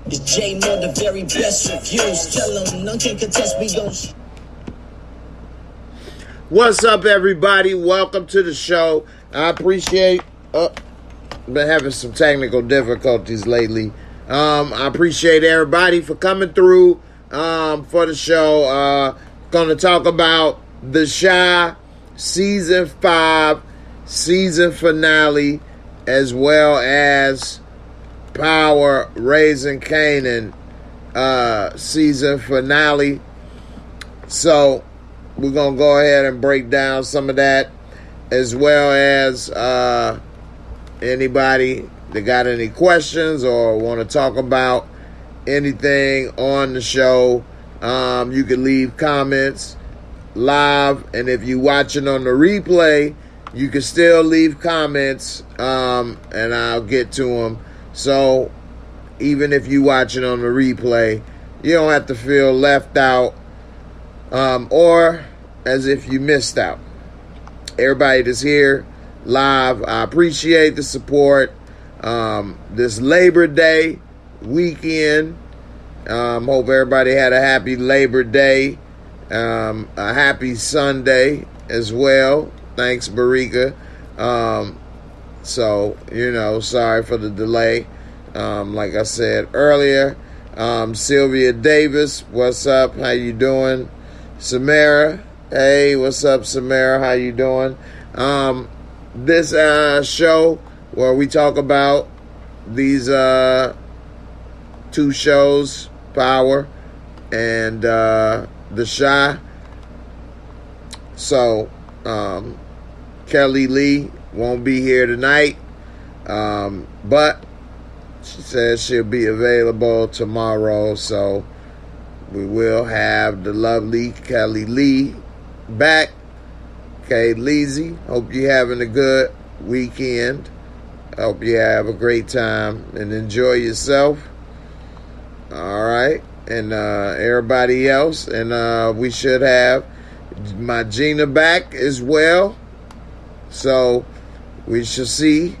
It's J Mo, the very best reviews. Tell them none can contest, we gon' What's up, everybody? Welcome to the show. I appreciate been having some technical difficulties lately. I appreciate everybody for coming through for the show. Gonna talk about The Chi Season 5 season finale, as well as Power Raising Kanan season finale. So we're going to go ahead and break down some of that, as well as anybody that got any questions or want to talk about anything on the show. You can leave comments live, and if you're watching on the replay, you can still leave comments, and I'll get to them. So even if you're watching on the replay, you don't have to feel left out or as if you missed out. Everybody that's here live, I appreciate the support. This Labor Day weekend, hope everybody had a happy Labor Day, a happy Sunday as well. Thanks, Barika. So, sorry for the delay. Like I said earlier, Sylvia Davis, what's up? How you doing? Samara, hey, what's up, Samara? How you doing? This show where we talk about these two shows, Power and The Chi. So, Kelly Lee won't be here tonight, but she says she'll be available tomorrow, so we will have the lovely Kelly Lee back. Okay, Leezy, hope you're having a good weekend. Hope you have a great time and enjoy yourself. All right, and everybody else, and we should have my Gina back as well. So we shall see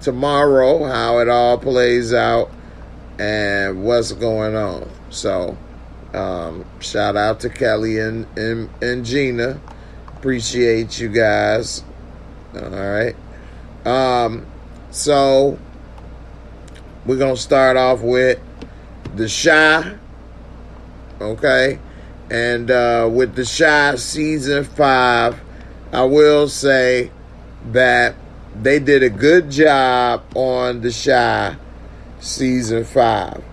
tomorrow how it all plays out and what's going on. So shout out to Kelly and Gina. Appreciate you guys. All right. So we're going to start off with The Chi. Okay. And with The Chi Season 5, I will say that they did a good job on The Chi Season 5.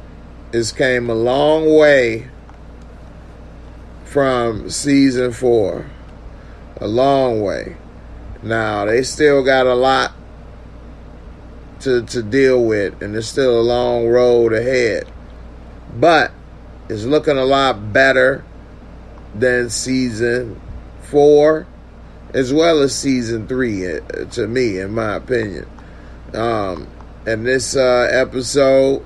It's came a long way from Season 4. A long way. Now, they still got a lot to deal with, and there's still a long road ahead. But it's looking a lot better than Season 4, as well as Season 3, to me, in my opinion. In this episode,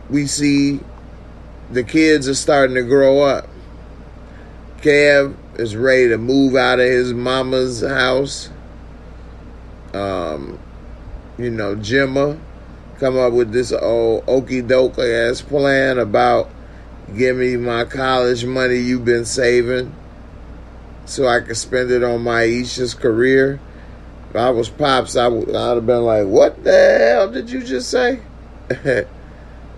we see the kids are starting to grow up. Kev is ready to move out of his mama's house. Gemma come up with this old okey-doke ass plan about give me my college money you've been saving so I could spend it on Maisha's career. If I was Pops, I'd have been like, what the hell did you just say?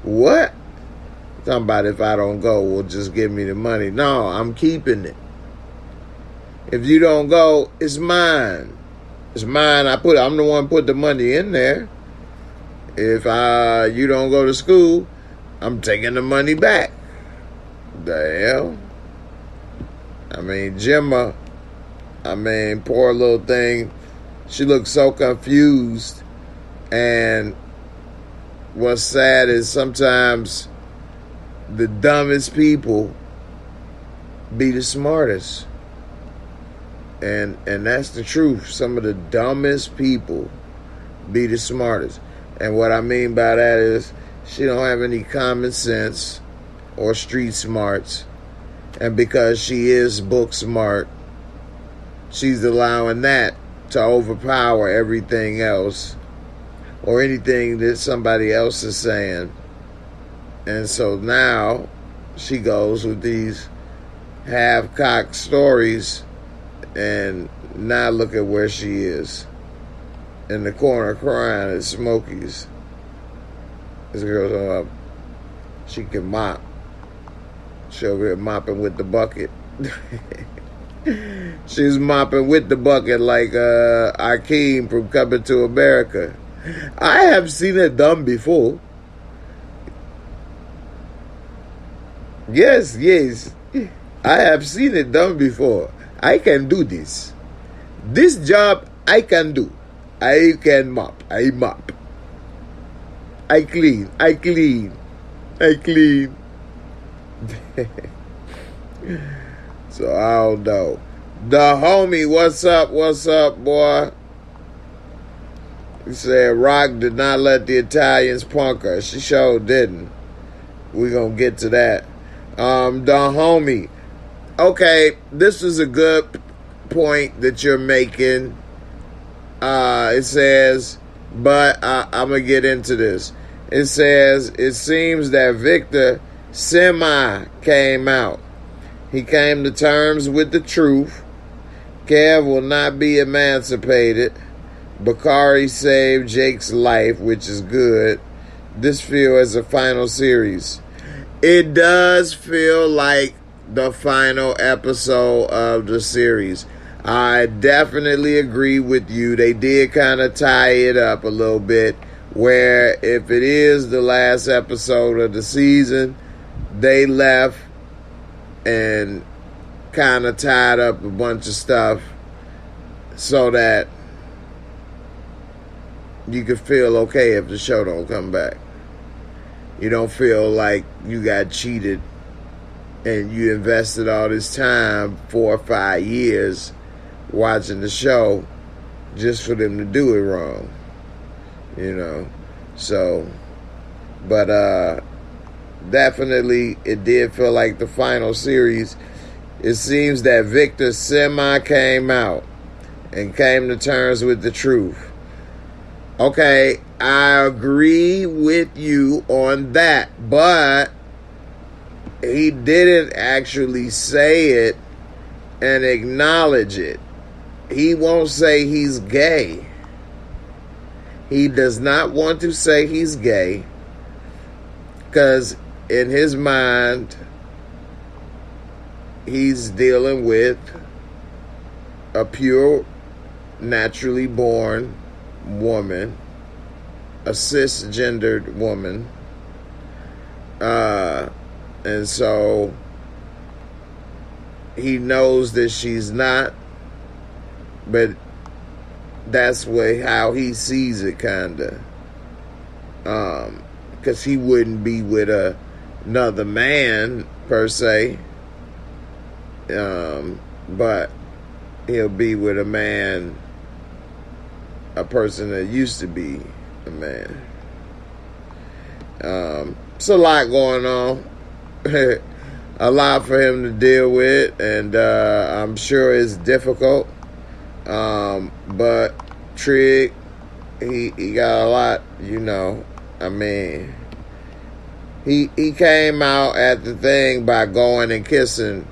What? Talking about if I don't go, well, just give me the money. No, I'm keeping it. If you don't go, it's mine. It's mine. I'm the one put the money in there. If you don't go to school, I'm taking the money back. The hell? I mean, Gemma, poor little thing. She looks so confused. And what's sad is sometimes the dumbest people be the smartest. And that's the truth. Some of the dumbest people be the smartest. And what I mean by that is she don't have any common sense or street smarts. And because she is book smart, she's allowing that to overpower everything else or anything that somebody else is saying. And so now she goes with these half-cocked stories, and now look at where she is. In the corner crying at Smokey's. This girl's she can mop. She over here mopping with the bucket. She's mopping with the bucket like Akeem from Coming to America. I have seen it done before. Yes. I have seen it done before. I can do this. This job I can do. I can mop. I mop. I clean. So I don't know. The homie, what's up, boy? He said Rock did not let the Italians punk her. She sure didn't. We're gonna get to that. The homie. Okay, this is a good point that you're making. It says, but I'm gonna get into this. It says, it seems that Victor semi came out. He came to terms with the truth. Kev will not be emancipated. Bakari saved Jake's life, which is good. This feels as a final series. It does feel like the final episode of the series. I definitely agree with you. They did kind of tie it up a little bit, where if it is the last episode of the season, they left and kind of tied up a bunch of stuff so that you could feel okay if the show don't come back. You don't feel like you got cheated and you invested all this time, 4 or 5 years, watching the show just for them to do it wrong. You know? So, but definitely it did feel like the final series. It seems that Victor semi came out and came to terms with the truth. Okay, I agree with you on that, but he didn't actually say it and acknowledge it. He won't say he's gay. He does not want to say he's gay because in his mind, he's dealing with a pure, naturally born woman, a cisgendered woman, and so he knows that she's not, but that's how he sees it, kinda, because he wouldn't be with another man per se, but he'll be with a person that used to be a man. It's a lot going on. A lot for him to deal with, and I'm sure it's difficult. But Trig, he got a lot, you know. I mean, he came out at the thing by going and kissing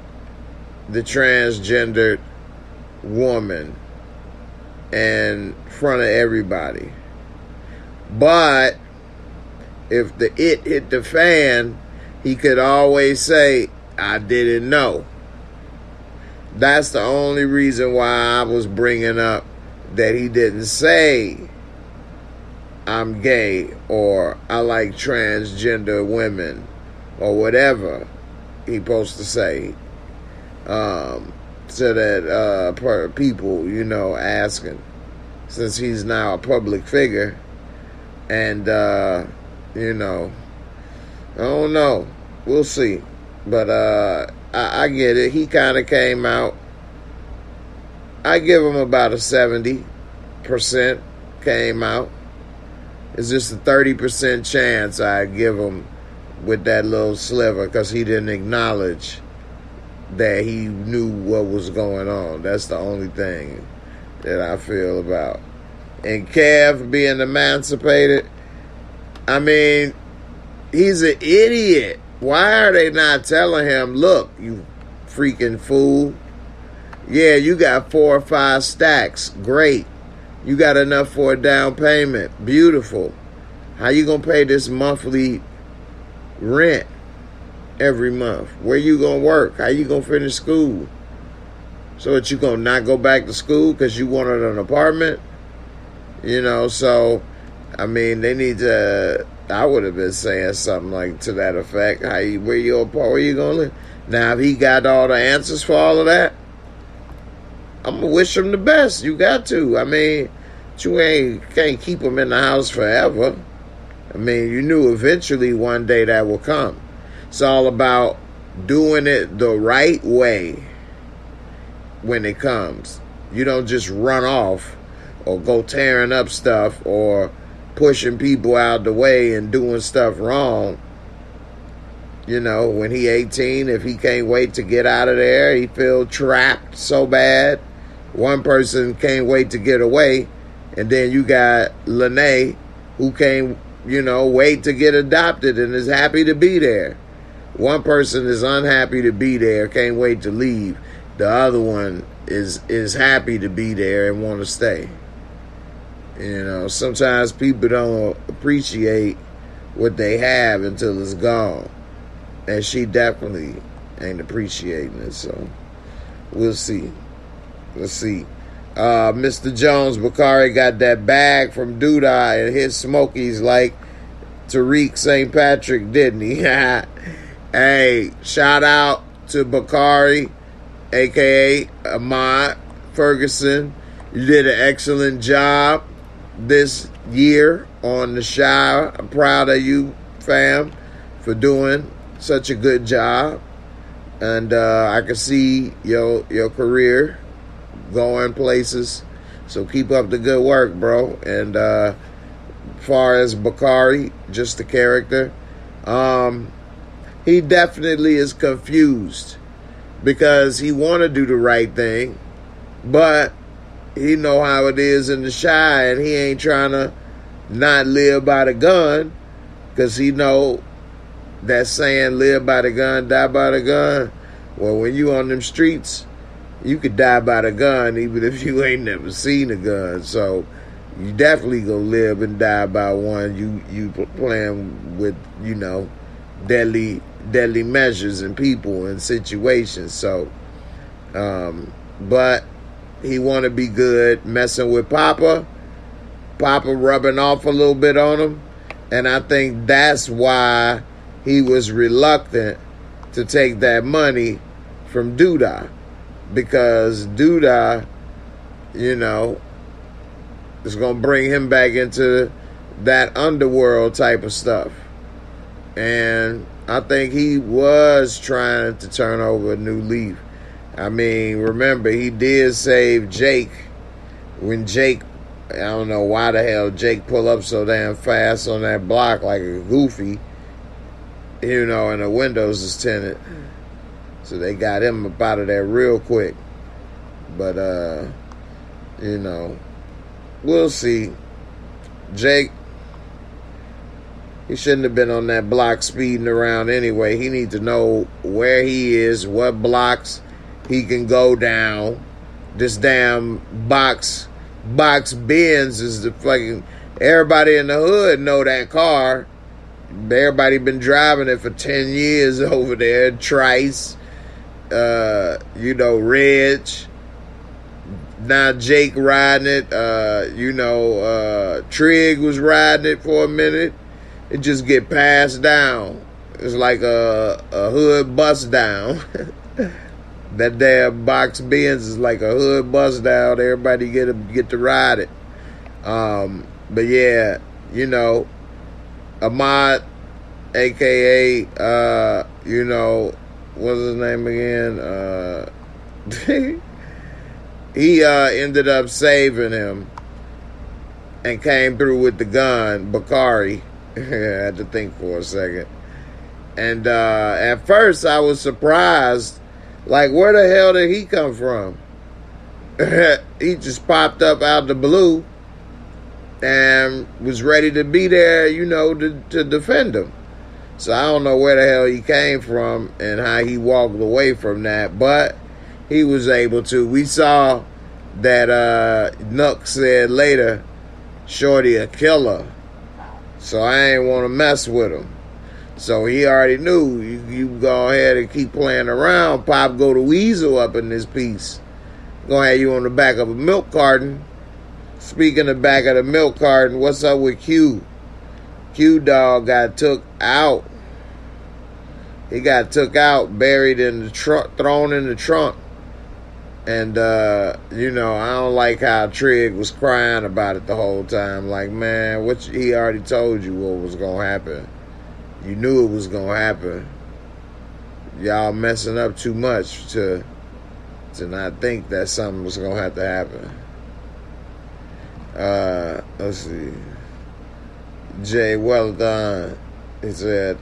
the transgendered woman in front of everybody. But if the it hit the fan, he could always say, I didn't know. That's the only reason why I was bringing up that he didn't say I'm gay or I like transgender women or whatever he's supposed to say, so that people, you know, asking, since he's now a public figure, and you know, I don't know, we'll see, but I get it. He kind of came out. I give him about a 70% came out. It's just a 30% chance I give him with that little sliver, because he didn't acknowledge that he knew what was going on. That's the only thing that I feel about. And Kev being emancipated, I mean, He's an idiot. Why are they not telling him, look, you freaking fool? Yeah, you got 4 or 5 stacks. Great. You got enough for a down payment. Beautiful. How you going to pay this monthly rent every month? Where you going to work? How you going to finish school? So that you going to not go back to school because you wanted an apartment? You know, so, I mean, they need to... I would have been saying something like to that effect. Where you going to live? Now, if he got all the answers for all of that, I'm going to wish him the best. You got to. I mean, you can't keep him in the house forever. I mean, you knew eventually one day that will come. It's all about doing it the right way when it comes. You don't just run off or go tearing up stuff or pushing people out the way and doing stuff wrong. You know, when he 18, if he can't wait to get out of there, he feel trapped so bad. One person can't wait to get away, and then you got Lene, who can't, wait to get adopted and is happy to be there. One person is unhappy to be there, can't wait to leave. The other one is happy to be there and want to stay. Sometimes people don't appreciate what they have until it's gone. And she definitely ain't appreciating it, so we'll see. Let's see. Mr. Jones Bakari got that bag from Duda and his Smokies like Tariq St. Patrick, didn't he? Hey, shout out to Bakari, a.k.a. Ahmad Ferguson. You did an excellent job this year on the Shy. I'm proud of you, fam, for doing such a good job. And I can see your career going places. So keep up the good work, bro. And as far as Bakari, just the character, he definitely is confused because he want to do the right thing, but he know how it is in the Shy, and he ain't trying to not live by the gun, because he know that saying, live by the gun, die by the gun. Well, when you on them streets, you could die by the gun even if you ain't never seen a gun. So you definitely gonna live and die by one. You playing with, deadly measures and people and situations. So, but he want to be good, messing with Papa rubbing off a little bit on him. And I think that's why he was reluctant to take that money from Duda. Because Duda, is going to bring him back into that underworld type of stuff. And I think he was trying to turn over a new leaf. I mean, remember, he did save Jake when Jake, I don't know why the hell Jake pulled up so damn fast on that block like a goofy, and the windows is tinted. So they got him up out of there real quick. But, we'll see. Jake, he shouldn't have been on that block speeding around anyway. He needs to know where he is, what blocks he can go down. This damn box Benz is the fucking... Everybody in the hood know that car. Everybody been driving it for 10 years over there. Trice, Reg. Now Jake riding it. Trig was riding it for a minute. It just get passed down. It's like a hood bust down. That damn box Benz is like a hood bust down. Everybody get to ride it. But yeah, Ahmad, a.k.a., what's his name again? He ended up saving him and came through with the gun, Bakari. I had to think for a second. And at first I was surprised. Like, where the hell did he come from? He just popped up out the blue and was ready to be there, to defend him. So I don't know where the hell he came from and how he walked away from that, but he was able to. We saw that Nook said later, Shorty a killer. So I ain't want to mess with him. So he already knew, you go ahead and keep playing around, Pop go to weasel up in this piece. Gonna have you on the back of a milk carton. Speaking of back of the milk carton, what's up with Q? Q Dog got took out. He got took out, buried in the trunk, thrown in the trunk. And, I don't like how Trig was crying about it the whole time. Like, man, he already told you what was going to happen. You knew it was going to happen. Y'all messing up too much to not think that something was going to have to happen. Let's see. Jay, well done. He said,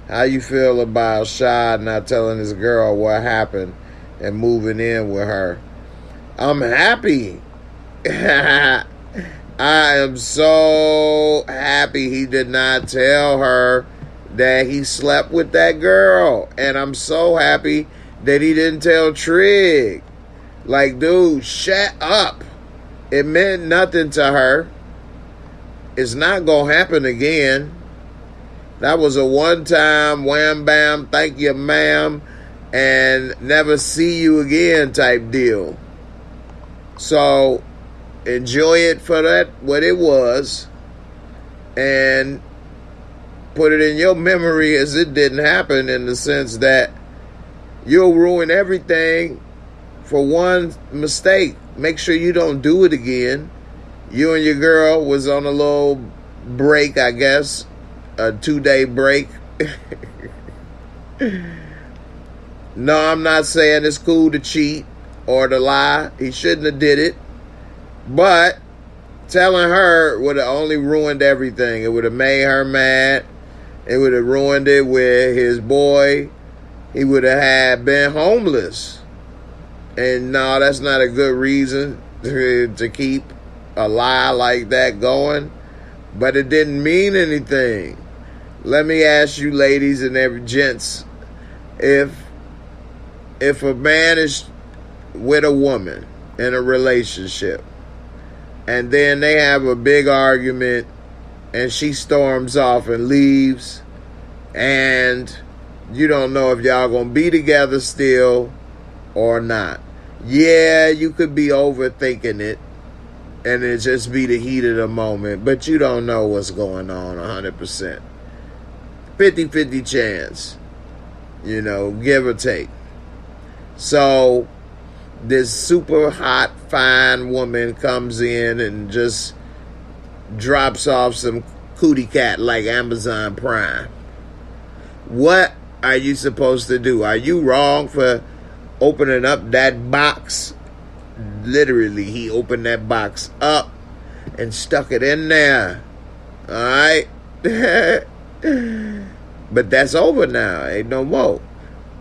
how you feel about Shad not telling his girl what happened and moving in with her? I'm happy. I am so happy he did not tell her that he slept with that girl. And I'm so happy that he didn't tell Trig. Like, dude, shut up. It meant nothing to her. It's not going to happen again. That was a one-time wham bam, thank you ma'am, and never see you again type deal. So enjoy it for that, what it was, and put it in your memory as it didn't happen, in the sense that you'll ruin everything for one mistake. Make sure you don't do it again. You and your girl was on a little break, I guess, a 2-day break. No, I'm not saying it's cool to cheat or to lie. He shouldn't have did it. But telling her would have only ruined everything. It would have made her mad. It would have ruined it with his boy. He would have been homeless. And no, that's not a good reason to keep a lie like that going. But it didn't mean anything. Let me ask you, ladies and every gents, if a man is with a woman in a relationship and then they have a big argument and she storms off and leaves, and you don't know if y'all gonna be together still or not. Yeah, you could be overthinking it and it just be the heat of the moment, but you don't know what's going on 100%. 50-50 chance, give or take. So this super hot, fine woman comes in and just drops off some cootie cat like Amazon Prime. What are you supposed to do? Are you wrong for opening up that box? Literally, he opened that box up and stuck it in there. All right? But that's over now. Ain't no more.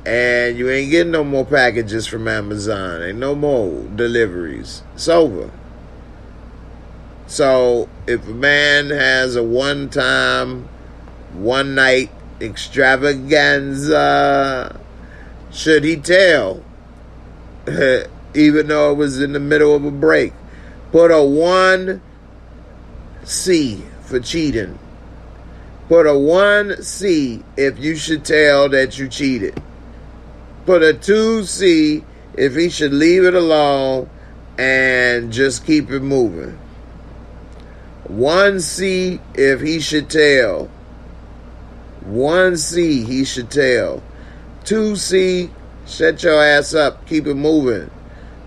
And you ain't getting no more packages from Amazon. Ain't no more deliveries. It's over. So if a man has a one-time, one-night extravaganza, should he tell? Even though it was in the middle of a break. Put a 1C for cheating. Put a 1C if you should tell that you cheated. Put a 2C if he should leave it alone and just keep it moving. 1C if he should tell. 1C he should tell. 2C, shut your ass up, keep it moving.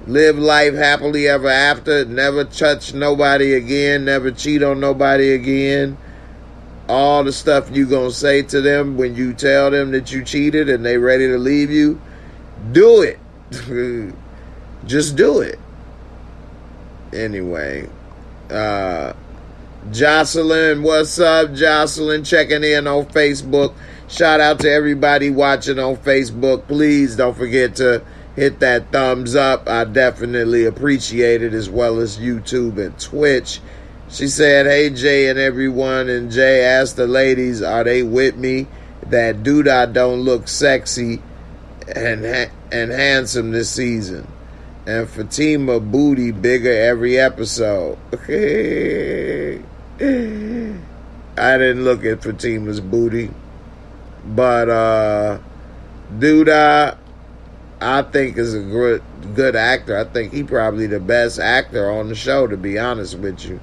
Live life happily ever after. Never touch nobody again. Never cheat on nobody again. All the stuff you gonna say to them when you tell them that you cheated and they ready to leave you, do it. Just do it. Anyway, Jocelyn, what's up, Jocelyn? Checking in on Facebook. Shout out to everybody watching on Facebook. Please don't forget to hit that thumbs up. I definitely appreciate it, as well as YouTube and Twitch. She said, hey, Jay and everyone. And Jay asked the ladies, are they with me? that Duda don't look sexy and handsome this season. And Fatima booty bigger every episode. I didn't look at Fatima's booty. But Duda, I think, is a good actor. I think he probably the best actor on the show, to be honest with you.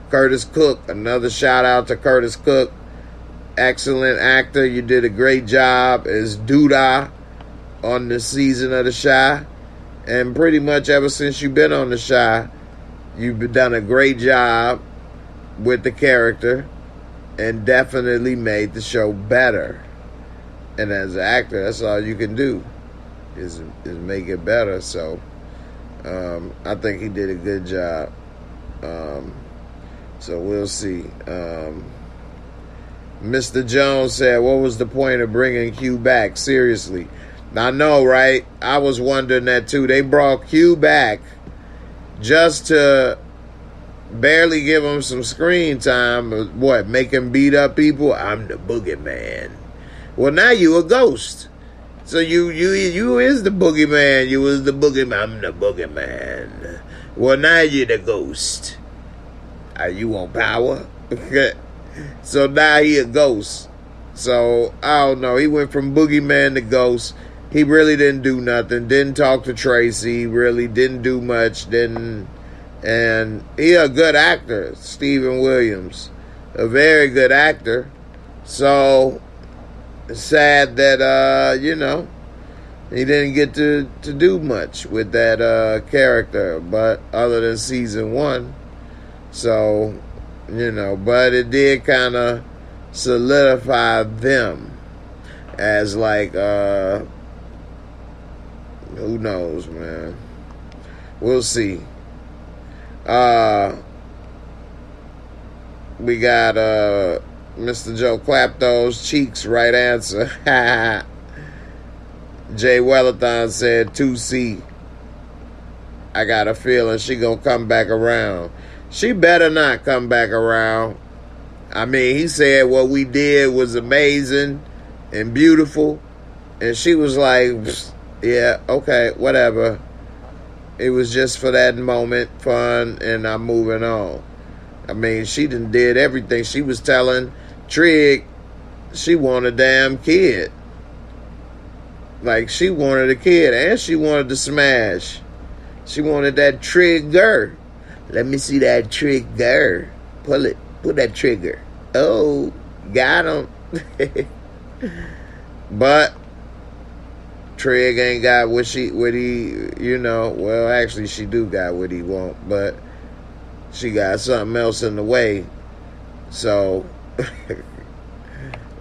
Curtis Cook, another shout out to Curtis Cook. Excellent actor. You did a great job as Duda on this season of The Chi. And pretty much ever since you've been on The Chi, you've done a great job with the character and definitely made the show better. And as an actor, that's all you can do is make it better. So I think he did a good job. So we'll see. Mr. Jones said, what was the point of bringing Q back? Seriously. I know, right? I was wondering that too. They brought Q back just to barely give him some screen time. What, make him beat up people? I'm the boogeyman. Well, now you a ghost. So you is the boogeyman. You was the boogeyman. I'm the boogeyman. Well, now you're the ghost. Are you on power? So now he a ghost. So, I don't know. He went from boogeyman to ghost. He really didn't do nothing. Didn't talk to Tracy. Really didn't do much. And he a good actor. Stephen Williams. A very good actor. So, sad that, he didn't get to do much with that character. But other than season 1. So, but it did kind of solidify them as like, who knows, man. We'll see. We got Mr. Joe Clap Those Cheeks, right answer. Jay Wellathon said 2C. I got a feeling she gonna come back around. She better not come back around. I mean, he said what we did was amazing and beautiful. And she was like, yeah, okay, whatever. It was just for that moment, fun, and I'm moving on. I mean, she did everything. She was telling Trig she wanted a damn kid. Like, she wanted a kid, and she wanted to smash. She wanted that trigger. Let me see that trigger. Pull it. Pull that trigger. Oh, got him. But Trig ain't got what he, well, actually she do got what he want, but she got something else in the way. So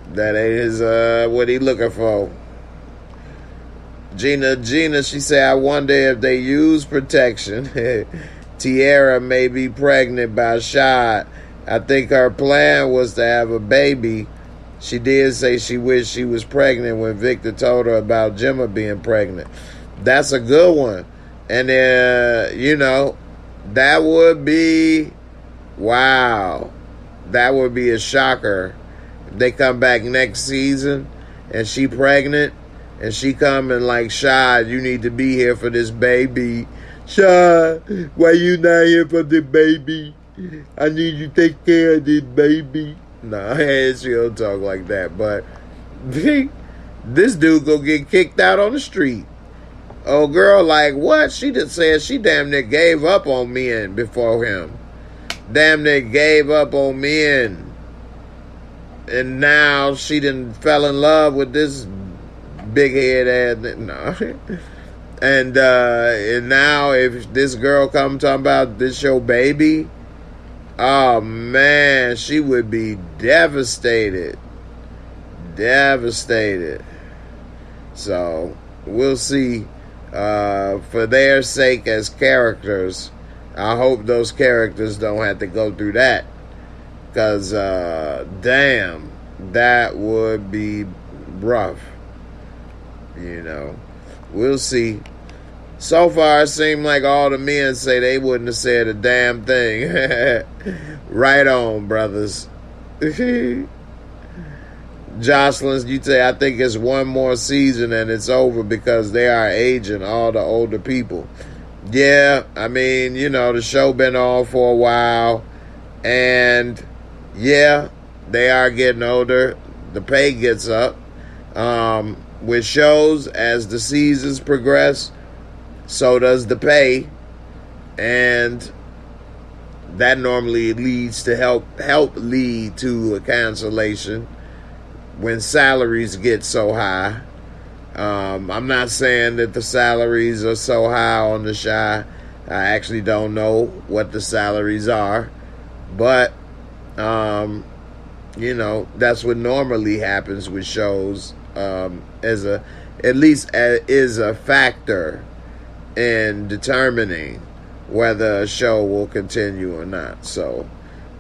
that ain't what he looking for. Gina, she said, I wonder if they use protection. Tiara may be pregnant by Shad. I think her plan was to have a baby. She did say she wished she was pregnant when Victor told her about Gemma being pregnant. That's a good one. And that would be, wow. That would be a shocker. If they come back next season and she pregnant and she come and like, Shad, you need to be here for this baby. Shad, why you not here for the baby? I need you to take care of this baby. Nah, she don't talk like that. But this dude go get kicked out on the street. Oh, girl, like, what? She just said she damn near gave up on men before him. Damn near gave up on men. And now she done fell in love with this big head ass. No. And now if this girl come talking about this your baby, oh man, she would be devastated. Devastated. So we'll see. For their sake as characters, I hope those characters don't have to go through that. Because, damn, that would be rough. We'll see. So far, it seemed like all the men say they wouldn't have said a damn thing. Right on, brothers. Jocelyn, you say, I think it's one more season and it's over because they are aging, all the older people. Yeah, I mean, the show been on for a while. And, yeah, they are getting older. The pay gets up. With shows, as the seasons progress, so does the pay. And that normally leads to help lead to a cancellation when salaries get so high. I'm not saying that the salaries are so high on the Chi. I actually don't know what the salaries are, but that's what normally happens with shows. Is a factor in determining whether a show will continue or not. So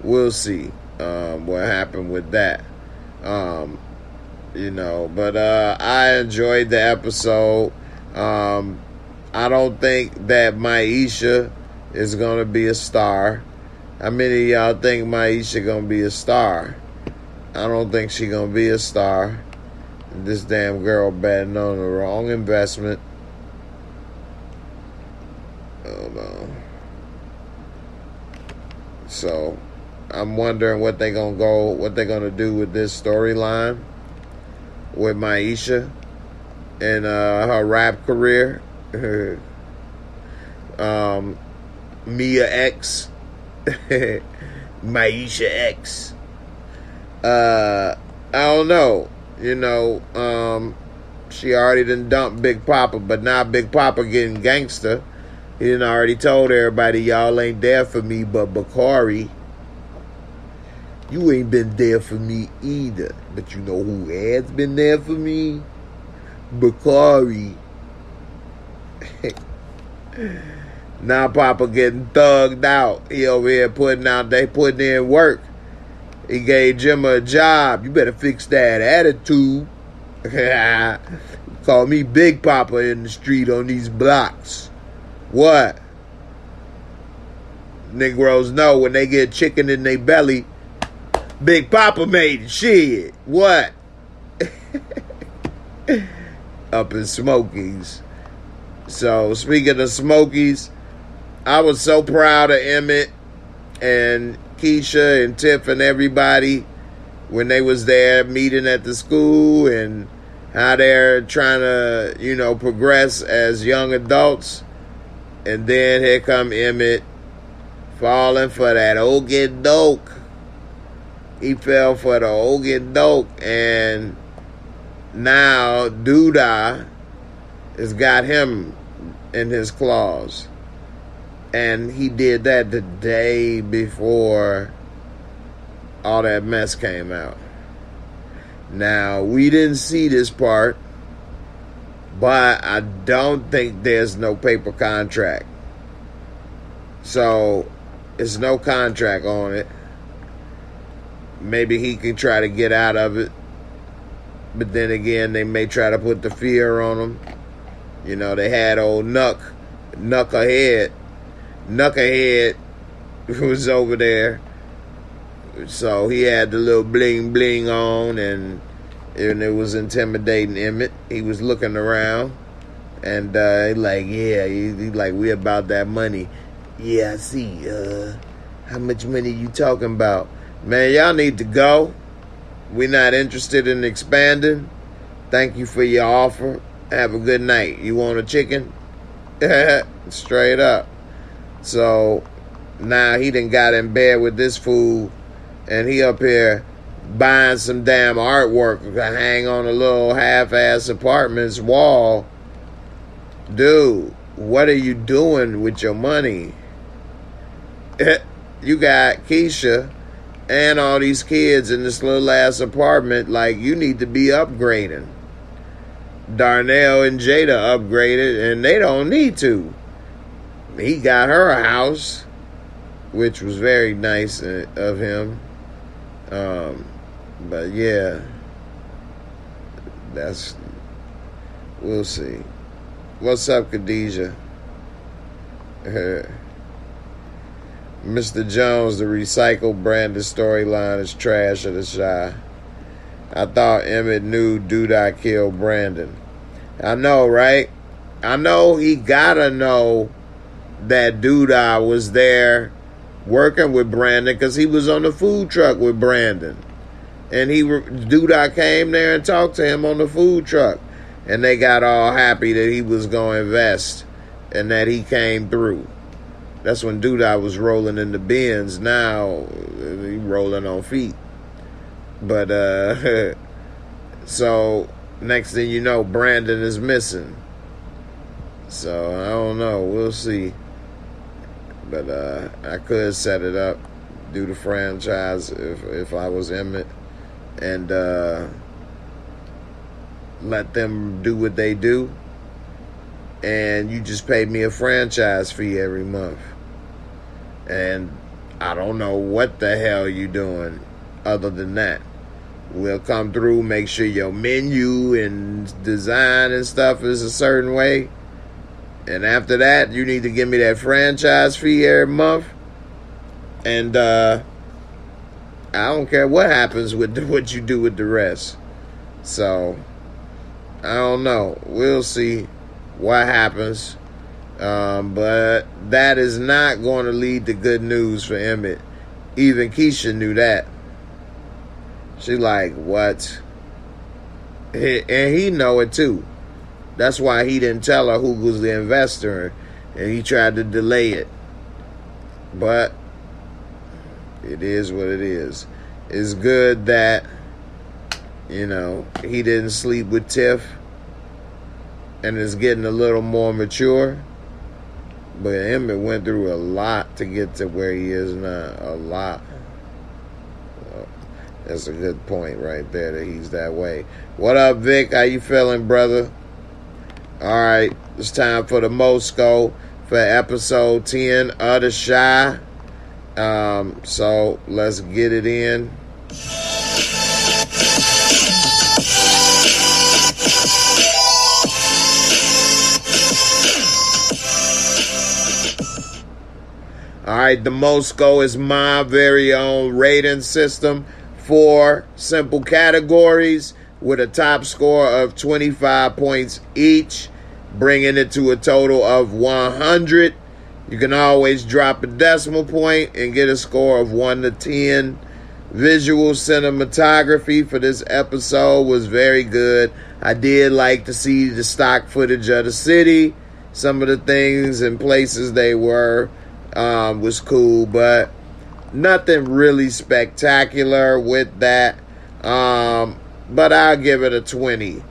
we'll see what happened with that. But I enjoyed the episode. I don't think that Maisha is gonna be a star. How many of y'all think Maisha gonna be a star? I don't think she gonna be a star. This damn girl betting on the wrong investment. Hold on. So I'm wondering what they're gonna do with this storyline with Maisha and her rap career. Mia X. Maisha X. I don't know. She already done dumped Big Papa, but now Big Papa getting gangster. He done already told everybody, y'all ain't there for me, but Bakari, you ain't been there for me either. But you know who has been there for me? Bakari. Now Papa getting thugged out. He over here putting in work. He gave Jim a job. You better fix that attitude. Call me Big Papa in the street on these blocks. What? Negroes know when they get chicken in their belly, Big Papa made it. Shit. What? Up in Smokies. So, speaking of Smokies, I was so proud of Emmett and Keisha and Tiff and everybody when they was there meeting at the school and how they're trying to, progress as young adults. And then here come Emmett falling for that okie doke. He fell for the okie doke, and now Duda has got him in his claws. And he did that the day before all that mess came out. Now, we didn't see this part, but I don't think there's no paper contract. So, it's no contract on it. Maybe he can try to get out of it. But then again, they may try to put the fear on him. They had old Knucklehead was over there. So he had the little bling bling on, and it was intimidating Emmett. He was looking around, and he like, we about that money. Yeah, I see. How much money you talking about? Man, y'all need to go. We're not interested in expanding. Thank you for your offer. Have a good night. You want a chicken? Straight up. So now he done got in bed with this fool, and he up here buying some damn artwork to hang on a little half-ass apartment's wall. Dude, what are you doing with your money? You got Keisha and all these kids in this little ass apartment. Like, you need to be upgrading. Darnell and Jada upgraded, and they don't need to. He got her a house, which was very nice of him. But yeah, we'll see. What's up, Khadijah? Mr. Jones, the recycled branded storyline is trash of the Chi. I thought Emmett knew Doodah killed Brandon. I know, right? I know he gotta know that Doodah was there working with Brandon because he was on the food truck with Brandon. And Doodah came there and talked to him on the food truck. And they got all happy that he was going to invest and that he came through. That's when Doodah was rolling in the bins. Now he rolling on feet. But so next thing you know, Brandon is missing. So I don't know. We'll see. But I could set it up, do the franchise if I was Emmett, and let them do what they do. And you just pay me a franchise fee every month. And I don't know what the hell you doing other than that. We'll come through, make sure your menu and design and stuff is a certain way. And after that, you need to give me that franchise fee every month. And I don't care what happens with what you do with the rest. So, I don't know. We'll see what happens. But that is not going to lead to good news for Emmett. Even Keisha knew that. She like, what? And he know it too. That's why he didn't tell her who was the investor, and he tried to delay it. But it is what it is. It's good that, he didn't sleep with Tiff and is getting a little more mature. But Emmett went through a lot to get to where he is now. A lot. That's a good point right there that he's that way. What up, Vic? How you feeling, brother? All right, it's time for the Mosco for episode 10 of The Shy. So let's get it in. All right, the Mosco is my very own rating system. 4 simple categories with a top score of 25 points each, bringing it to a total of 100. You can always drop a decimal point and get a score of 1 to 10. Visual cinematography for this episode was very good. I did like to see the stock footage of the city. Some of the things and places they were was cool, but nothing really spectacular with that. But I'll give it a 20.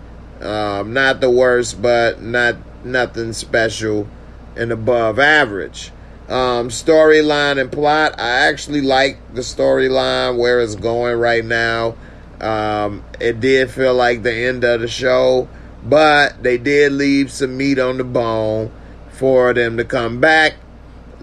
Not the worst, but nothing special and above average. Storyline and plot, I actually like the storyline where it's going right now. It did feel like the end of the show, but they did leave some meat on the bone for them to come back,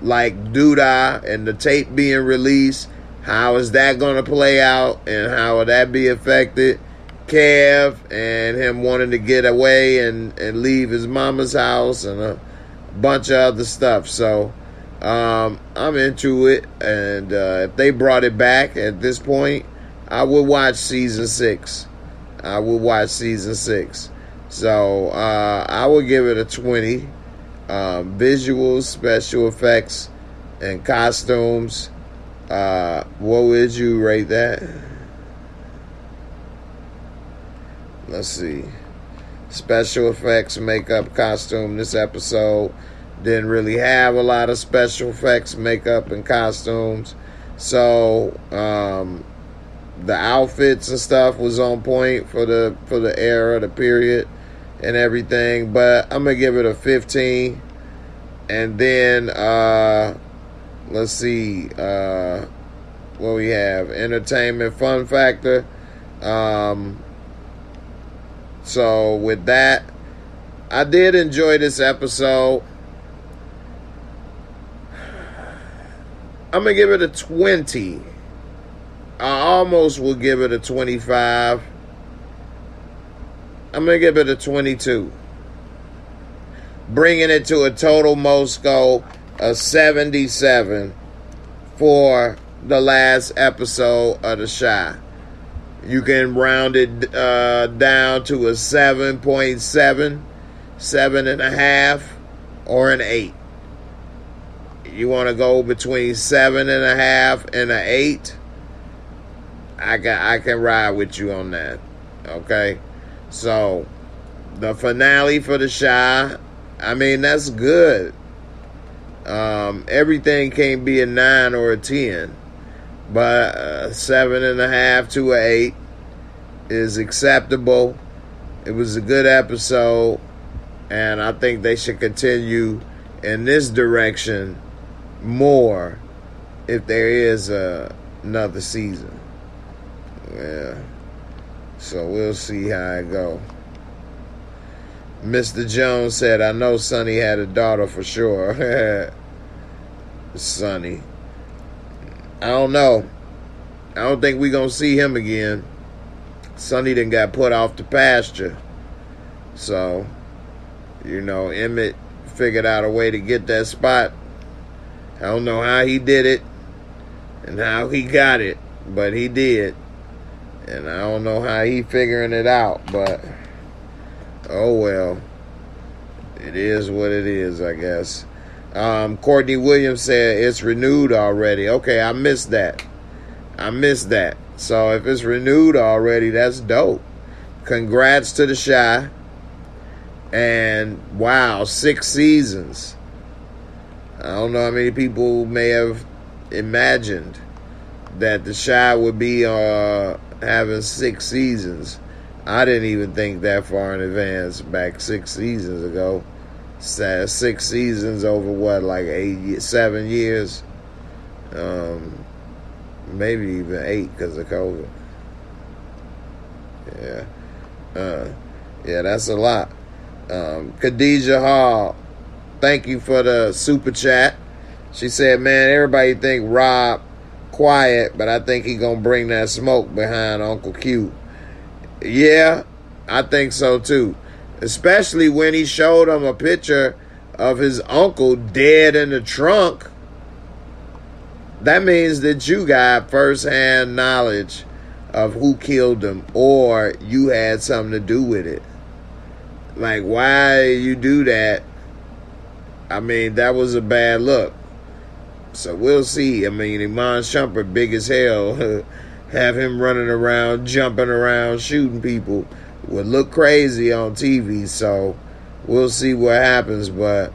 like Doodah and the tape being released. How is that going to play out, and how will that be affected? Kev and him wanting to get away and leave his mama's house and a bunch of other stuff. So I'm into it, and if they brought it back at this point, I would watch season 6. So I would give it a 20. Visuals, special effects, and costumes. What would you rate that? Let's see. Special effects, makeup, costume. This episode didn't really have a lot of special effects, makeup, and costumes. So the outfits and stuff was on point for the era, the period, and everything. But I'm gonna give it a 15. And then let's see what we have. Entertainment, fun factor. So with that, I did enjoy this episode. I'm going to give it a 20. I almost will give it a 25. I'm going to give it a 22. Bringing it to a total Mosco of 77 for the last episode of The Shy. You can round it down to a 7.7, 7.5, or an 8. You want to go between 7.5 and an 8. I can ride with you on that. Okay, so the finale for The Chi, I mean, that's good. Everything can't be a 9 or a 10, but 7.5 to an 8 is acceptable. It was a good episode, and I think they should continue in this direction more if there is another season. Yeah, so we'll see how it go. Mr. Jones said, I know Sonny had a daughter for sure. Sonny. I don't know. I don't think we're going to see him again. Sonny done got put off the pasture. So, Emmett figured out a way to get that spot. I don't know how he did it and how he got it, but he did. And I don't know how he figuring it out, but oh well. It is what it is, I guess. Courtney Williams said it's renewed already. Okay, I missed that. So if it's renewed already, that's dope. Congrats to The Chi. And wow, 6 seasons. I don't know how many people may have imagined that The Chi would be having 6 seasons. I didn't even think that far in advance back 6 seasons ago. 6 seasons over what, like 7 years? Maybe even 8 because of COVID. Yeah, that's a lot. Khadijah Hall, thank you for the super chat. She said, man, everybody think Rob quiet, but I think he gonna bring that smoke behind Uncle Q. Yeah, I think so too. Especially when he showed him a picture of his uncle dead in the trunk. That means that you got first-hand knowledge of who killed him, or you had something to do with it. Like, why you do that? I mean, that was a bad look. So we'll see. I mean, Iman Shumpert, big as hell, have him running around, jumping around, shooting people would look crazy on TV. So we'll see what happens. But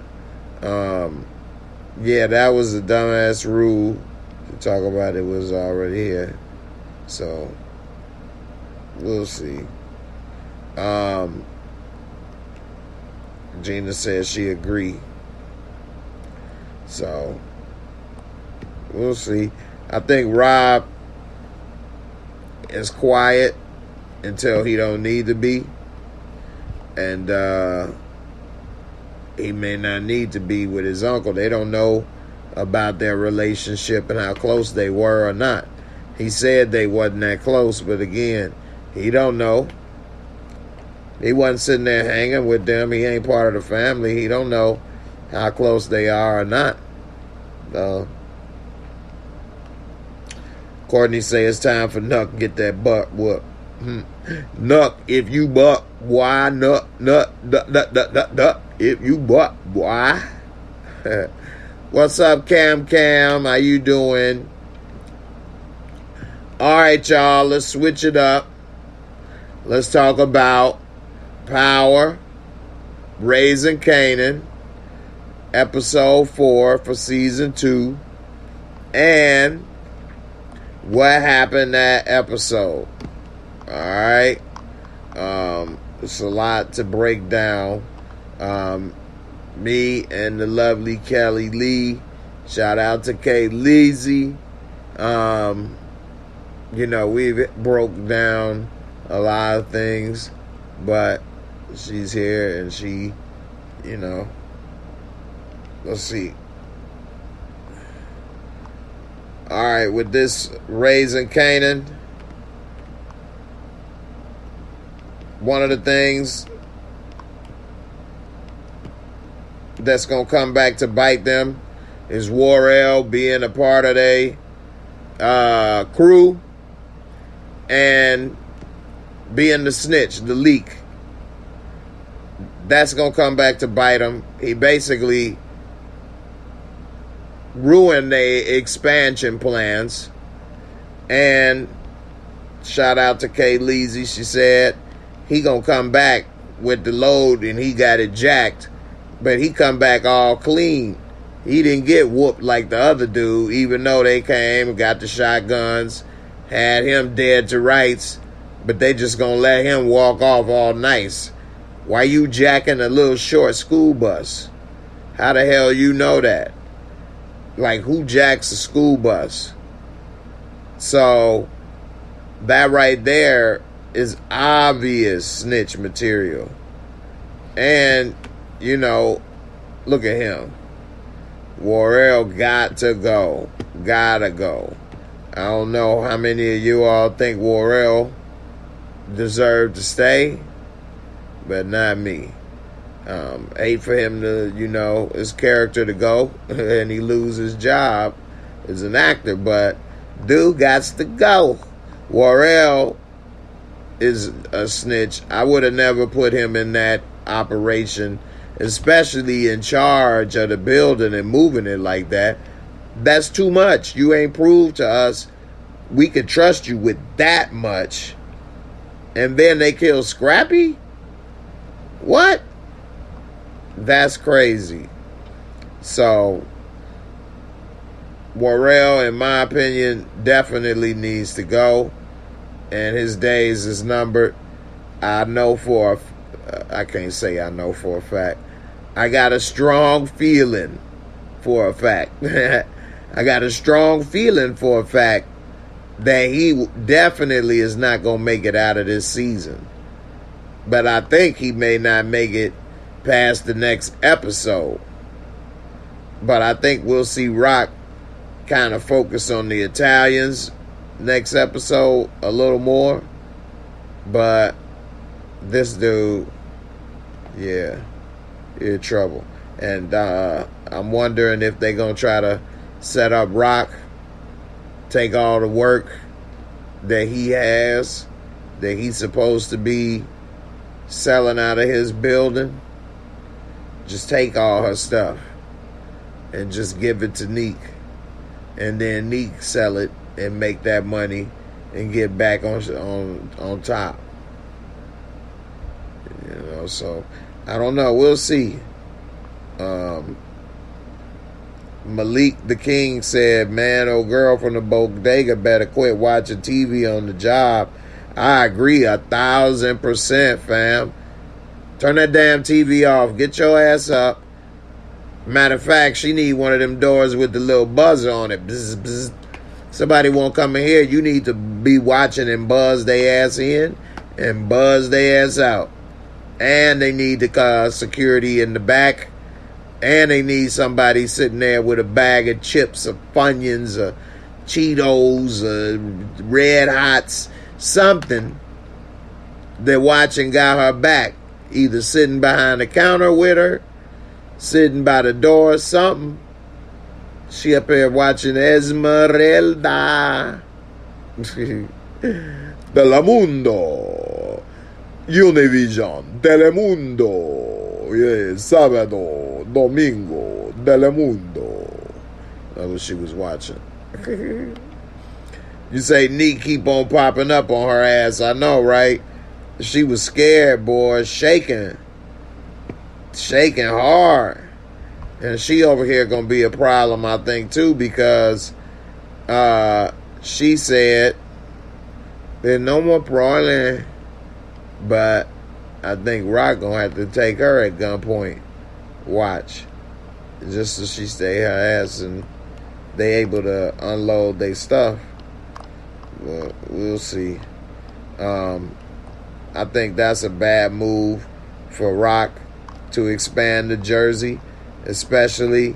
yeah, that was a dumbass rule to talk about. It was already here. So we'll see. Gina says she agree. So we'll see. I think Rob is quiet until he don't need to be. And he may not need to be with his uncle. They don't know about their relationship and how close they were or not. He said they wasn't that close, but again, he don't know. He wasn't sitting there hanging with them. He ain't part of the family. He don't know how close they are or not. Courtney say it's time for Nuck to get that butt whoop. Nuck, if you buck, why Nuck, if you buck, why? What's up, Cam? How you doing? All right, y'all, let's switch it up. Let's talk about Power, Raising Kanan, episode 4 for season 2, and what happened that episode. All right, it's a lot to break down. Me and the lovely Kelly Lee, shout out to Kay Leezy. We've broke down a lot of things, but she's here and she, let's see. All right, with this Raising Kanan, one of the things that's going to come back to bite them is Warrell being a part of their crew. and being the snitch, the leak. That's going to come back to bite him. He basically ruined their expansion plans. And shout out to Kay Leezy. She said he going to come back with the load and he got it jacked. But he come back all clean. He didn't get whooped like the other dude, even though they came and got the shotguns, had him dead to rights, but they just gonna let him walk off all nice. Why you jacking a little short school bus? How the hell you know that? Like, who jacks a school bus? So, that right there is obvious snitch material. And, you know, look at him. Worrell got to go. Gotta go. I don't know how many of you all think Worrell deserved to stay, but not me. Hate for him to, you know, his character to go and he lose his job as an actor, but dude gots to go. Worrell is a snitch. I would have never put him in that operation, especially in charge of the building and moving it like that. That's too much. You ain't proved to us we could trust you with that much. And then they kill Scrappy? What? That's crazy. So, Worrell, in my opinion, definitely needs to go. And his days is numbered. I know for I can't say I know for a fact. I got a strong feeling for a fact. I got a strong feeling for a fact that he definitely is not going to make it out of this season. But I think he may not make it past the next episode. But I think we'll see Rock kind of focus on the Italians next episode a little more. But this dude, yeah, in trouble. And I'm wondering if they're going to try to set up Rock, take all the work that he has, that he's supposed to be selling out of his building, just take all her stuff and just give it to Neek. And then Neek sell it and make that money and get back on top. You know, so I don't know. We'll see. Malik the King said, man, old girl from the bodega better quit watching TV on the job. I agree 1,000%, fam. Turn that damn TV off. Get your ass up. Matter of fact, she need one of them doors with the little buzzer on it. Bzz, bzz. Somebody won't come in here. You need to be watching and buzz their ass in and buzz their ass out. And they need the security in the back. And they need somebody sitting there with a bag of chips or Funyuns or Cheetos or Red Hots, something that watching got her back. Either sitting behind the counter with her, sitting by the door, something. She up here watching Esmeralda. Telemundo. Univision. Telemundo. Yeah, Sábado. Domingo. Telemundo. That's what she was watching. You say Neek keep on popping up on her ass. I know, right? She was scared, boy. Shaking hard. And she over here gonna be a problem, I think, too, because she said there's no more problem. But I think Rock gonna have to take her at gunpoint. Watch. Just so she stay her ass and they able to unload their stuff. Well, we'll see. I think that's a bad move for Rock to expand the jersey, especially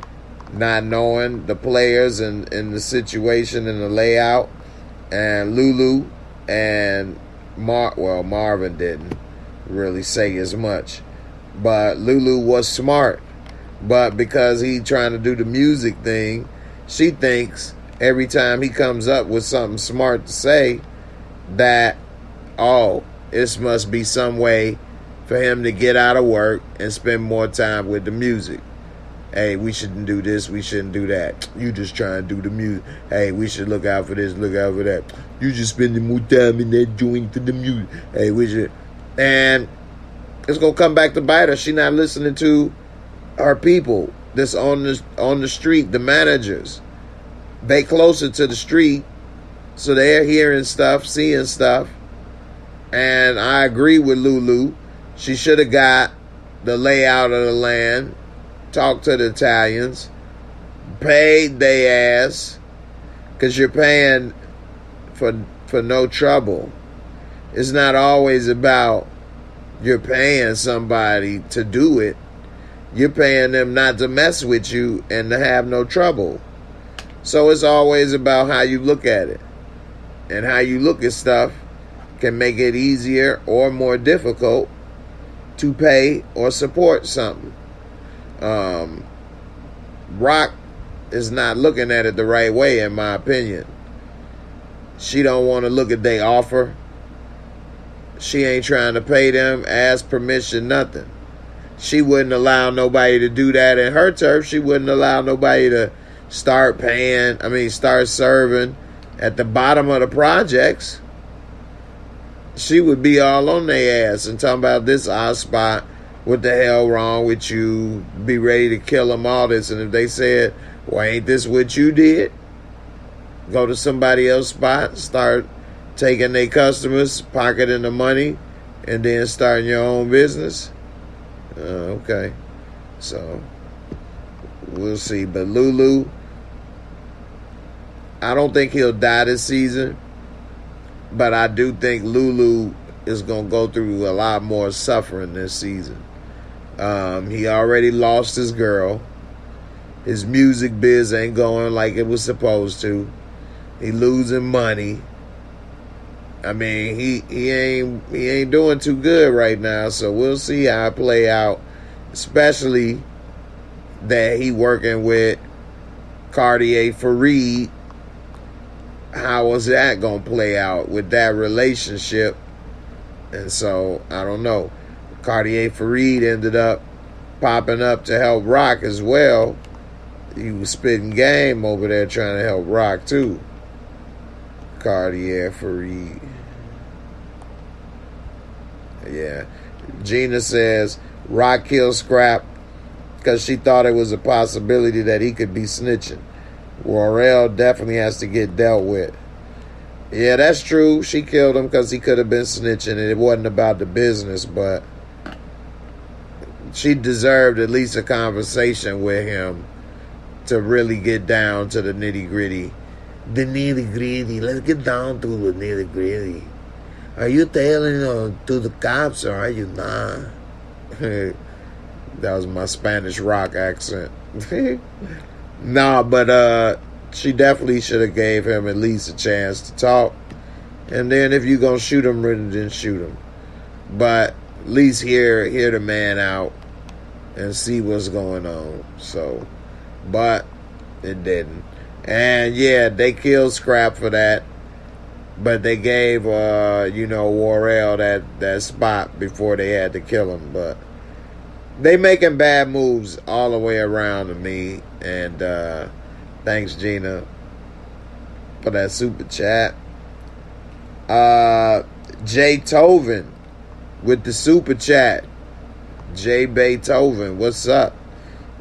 not knowing the players and the situation and the layout. And Lulu and Marvin didn't really say as much. But Lulu was smart. But because he trying to do the music thing, she thinks every time he comes up with something smart to say, that, oh, this must be some way for him to get out of work and spend more time with the music. Hey, we shouldn't do this, we shouldn't do that. You just trying to do the music. Hey, we should look out for this, look out for that. You just spending more time in that joint for the music. Hey, we should. And it's going to come back to bite her. She not listening to her people that's on the street, the managers. They closer to the street, so they're hearing stuff, seeing stuff. And I agree with Lulu. She should have got the layout of the land, talked to the Italians, paid their ass, because you're paying for no trouble. It's not always about you're paying somebody to do it. You're paying them not to mess with you and to have no trouble. So it's always about how you look at it. And how you look at stuff can make it easier or more difficult to pay or support something. Rock is not looking at it the right way, in my opinion. She don't want to look at their offer. She ain't trying to pay them, ask permission, nothing. She wouldn't allow nobody to do that in her turf. She wouldn't allow nobody to start serving at the bottom of the projects. She would be all on their ass and talking about this our spot. What the hell wrong with you? Be ready to kill them, all this. And if they said, well, ain't this what you did? Go to somebody else's spot, start taking their customers, pocketing the money, and then starting your own business. Okay. So, we'll see. But Lulu, I don't think he'll die this season. But I do think Lulu is going to go through a lot more suffering this season. He already lost his girl. His music biz ain't going like it was supposed to. He losing money. I mean, he ain't doing too good right now. So we'll see how it play out. Especially that he working with Cartier Fareed. How is that going to play out with that relationship? And so, I don't know. Cartier Fareed ended up popping up to help Rock as well. He was spitting game over there trying to help Rock too. Cartier Fareed. Yeah. Gina says Rock killed Scrap because she thought it was a possibility that he could be snitching. Warrell definitely has to get dealt with. Yeah, that's true. She killed him because he could have been snitching and it wasn't about the business, but she deserved at least a conversation with him to really get down to the nitty-gritty. The nitty-gritty. Let's get down to the nitty-gritty. Are you telling to the cops or are you not? That was my Spanish rock accent. Nah, but she definitely should have gave him at least a chance to talk. And then if you're going to shoot him, then shoot him. But at least hear the man out and see what's going on. So, but it didn't. And yeah, they killed Scrap for that. But they gave, Warrell that spot before they had to kill him. But they making bad moves all the way around to me. And thanks, Gina, for that super chat. Jay Tovin with the super chat. Jay Beethoven, what's up?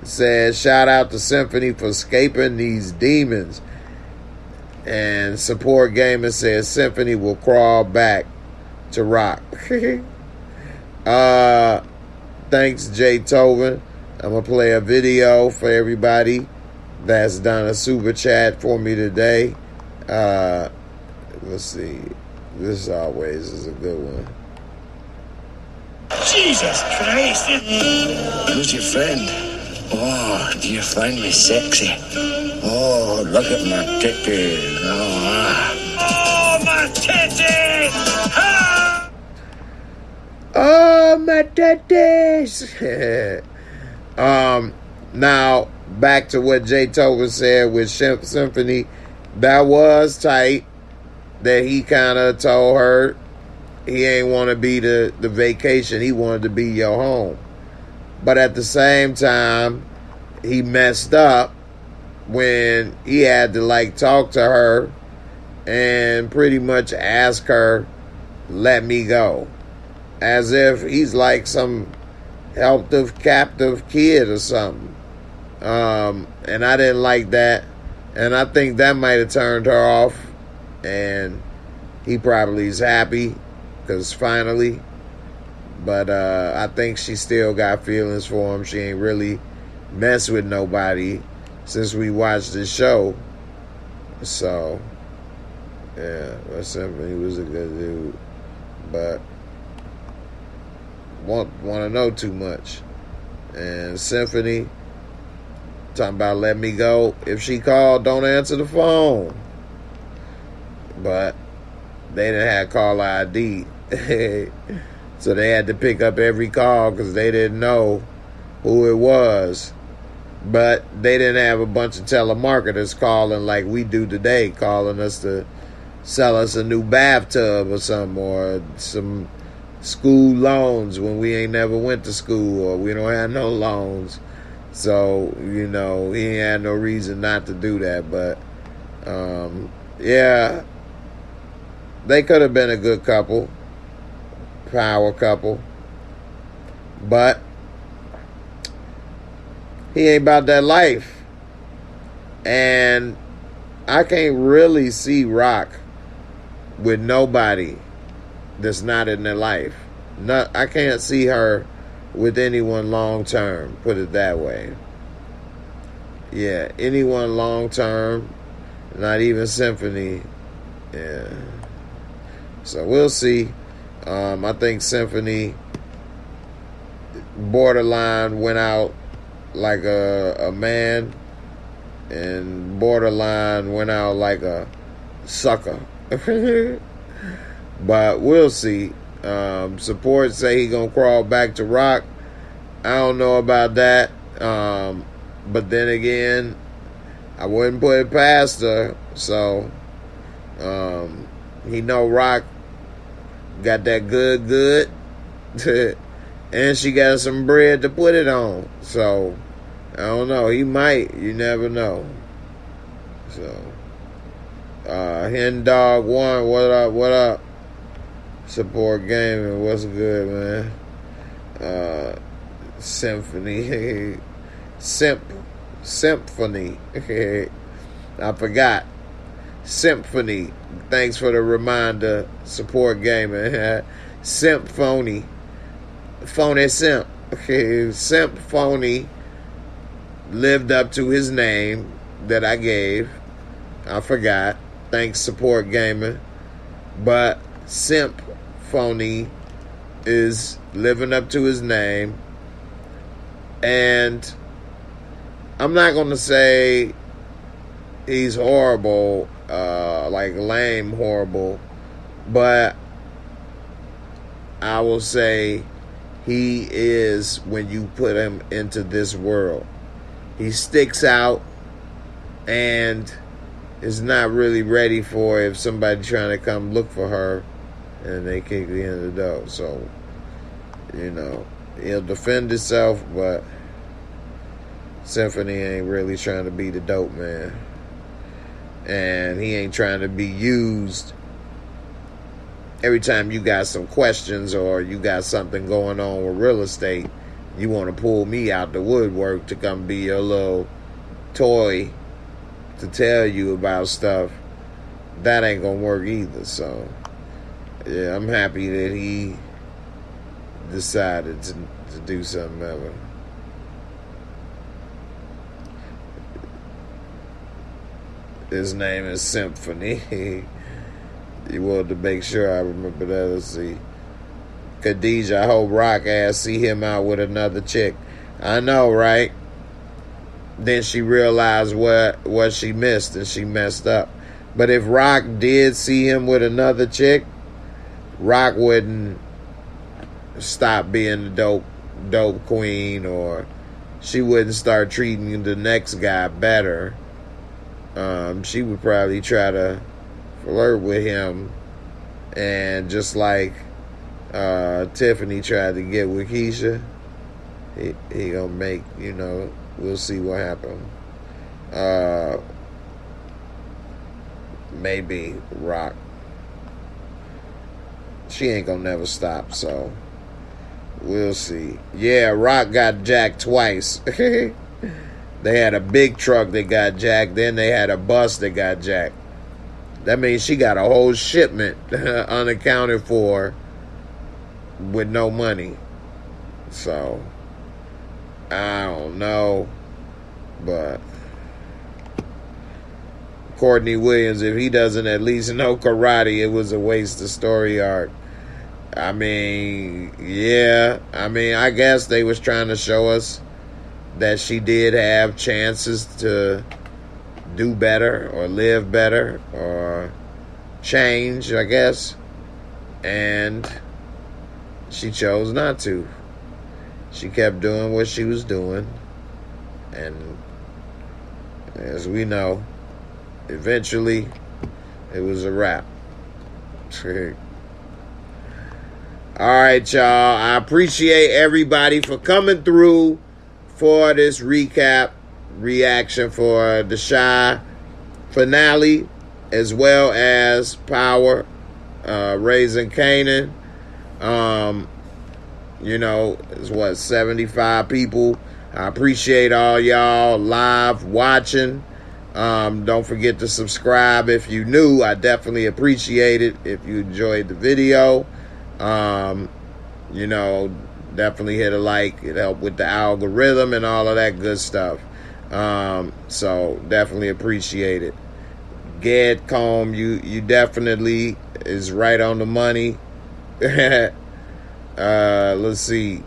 Says, shout out to Symphony for escaping these demons. And Support Gamer says Symphony will crawl back to Rock. Thanks, Jay Tovin. I'm going to play a video for everybody that's done a super chat for me today. Let's see. This always is a good one. Jesus Christ! Who's your friend? Oh, do you find me sexy? Oh, look at my titties. Oh, my titties! Ah! Oh, my titties! Now, back to what Jay Tovin said with Symphony. That was tight. that he kind of told her he ain't want to be the vacation. He wanted to be your home. But at the same time, he messed up when he had to like talk to her and pretty much ask her, let me go. As if he's like some helpless captive kid or something. And I didn't like that. And I think that might have turned her off. And he probably is happy because finally. But I think she still got feelings for him. She ain't really messed with nobody since we watched this show. So, yeah, but Symphony was a good dude. But want to know too much. And Symphony talking about let me go. If she called, don't answer the phone. But they didn't have caller ID. So they had to pick up every call because they didn't know who it was. But they didn't have a bunch of telemarketers calling like we do today, calling us to sell us a new bathtub or something, or some school loans when we ain't never went to school, or we don't have no loans. So, you know, he ain't had no reason not to do that. But, yeah, they could have been a good couple, power couple. But he ain't about that life. And I can't really see Rock with nobody that's not in their life. I can't see her with anyone long term, put it that way. Yeah, anyone long term, not even Symphony. Yeah. So we'll see. I think Symphony borderline went out like a man, and borderline went out like a sucker. But we'll see. Support say he gonna crawl back to Rock. I don't know about that. But then again, I wouldn't put it past her. So he know Rock got that good. And she got some bread to put it on. So I don't know. He might. You never know. So Hen Dog 1, what up? Support Gaming, what's good, man? Symphony. Symphony. I forgot. Symphony. Thanks for the reminder. Support Gaming. Symphony. Phony Simp. Symphony lived up to his name that I gave. I forgot. Thanks, Support Gaming. But Symphony is living up to his name. And I'm not going to say he's horrible, like lame horrible. But I will say he is when you put him into this world. He sticks out and is not really ready for if somebody trying to come look for her and they kick the end of the door. So, you know, he'll defend himself, but Symphony ain't really trying to be the dope man. And he ain't trying to be used every time you got some questions or you got something going on with real estate. You want to pull me out the woodwork to come be your little toy to tell you about stuff. That ain't gonna work either. So yeah, I'm happy that he decided to do something ever. His name is Symphony. You wanted to make sure I remember that. Let's see. Khadijah, I hope Rock ass see him out with another chick. I know, right? Then she realized what she missed and she messed up. But if Rock did see him with another chick, Rock wouldn't stop being the dope queen, or she wouldn't start treating the next guy better. She would probably try to flirt with him, and just like Tiffany tried to get with Keisha, he gonna make, we'll see what happens. Maybe Rock. She ain't gonna never stop, so we'll see. Yeah, Rock got jacked twice. They had a big truck that got jacked, then they had a bus that got jacked. That means she got a whole shipment unaccounted for with no money. So, I don't know. But Courtney Williams, if he doesn't at least know karate, it was a waste of story arc. I mean, yeah. I mean, I guess they was trying to show us that she did have chances to do better or live better or change, I guess. And she chose not to. She kept doing what she was doing. And as we know, eventually it was a wrap. All right, y'all. I appreciate everybody for coming through for this recap reaction for the Shy finale, as well as Power, Raising Kanan. It's what, 75 people. I appreciate all y'all live watching. Don't forget to subscribe if you new. I definitely appreciate it if you enjoyed the video. Definitely hit a like. It helped with the algorithm and all of that good stuff. So definitely appreciate it. Ged Combe, you definitely is right on the money. Let's see.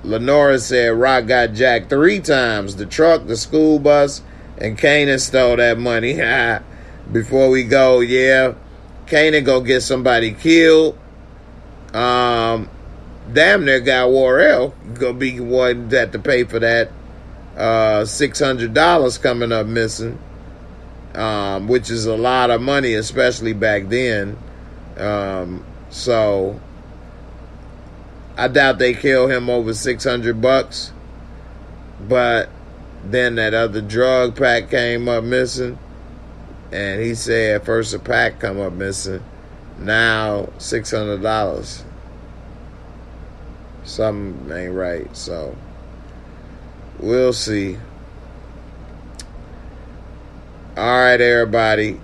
Lenora said Rock got jacked 3 times. The truck, the school bus, and Kanan stole that money. Before we go, yeah, Kanan gonna get somebody killed. Damn near got Warrell gonna be one that to pay for that $600 coming up missing, which is a lot of money, especially back then. So I doubt they kill him over $600, but then that other drug pack came up missing, and he said first a pack come up missing, now $600. Something ain't right, so we'll see. All right, everybody.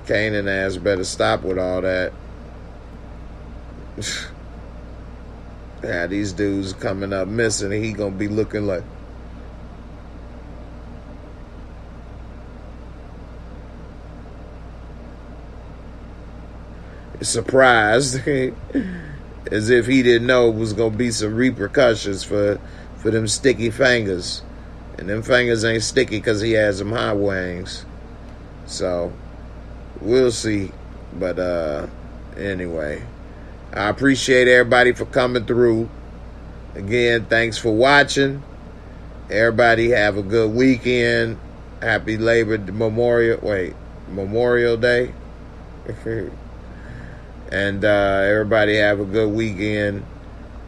Kanan ass better stop with all that. Yeah, these dudes coming up missing, and he gonna be looking like surprised, as if he didn't know it was gonna be some repercussions for them sticky fingers, and them fingers ain't sticky because he has them hot wings. So we'll see. But anyway, I appreciate everybody for coming through. Again, thanks for watching. Everybody have a good weekend. Happy Memorial Day. And everybody have a good weekend.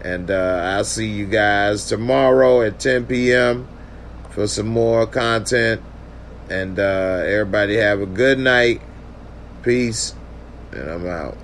And I'll see you guys tomorrow at 10 p.m. for some more content. And everybody have a good night. Peace. And I'm out.